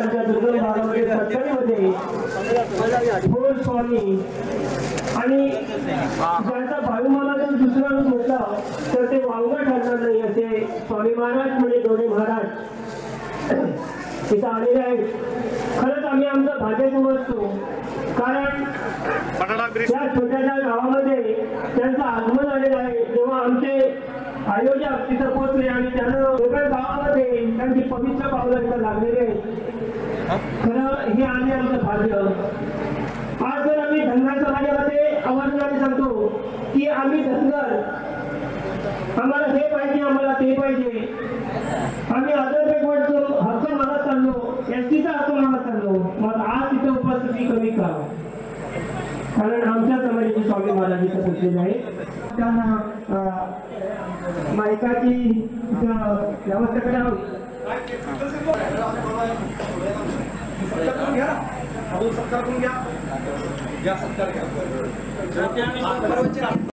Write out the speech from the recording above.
आमच्या दुर्गम भागामध्ये सत्तरीमध्ये थोर स्वामी आणि ज्यांचा भावी महाराज दुसरा रूप म्हटलं तर ते वावगा ठरणार नाही असे स्वामी महाराज म्हणजे डोळे महाराज तिथं आलेले आहेत। खरंच आम्ही आमचं भाग्य समजतो, कारण त्या छोट्याशा गावामध्ये त्यांचं आगमन आलेलं आहे। जेव्हा आमचे आयोजक तिथं पोहोचले आणि त्यानं वेगळ्या गावामध्ये त्यांची पवित्र पावलं इथं लागलेली आहेत। खरं हे आम्ही आमचं भाग्य। आज जर आम्ही धनगर समाजामध्ये आवर्जून सांगतो की आम्ही धनगर, आम्हाला हे पाहिजे, आम्हाला ते पाहिजे, आम्ही आदर वाटतो, हक्क मागत चाललो, एसटीचा हक्क मागत चाललो, मग आज तिथे उपस्थिती कमी का? कारण आमच्या समाजाची स्वामी महाराज इथं बसलेले आहे। त्यांना मायकाची व्यवस्था करावी। सत्कार करून घ्या।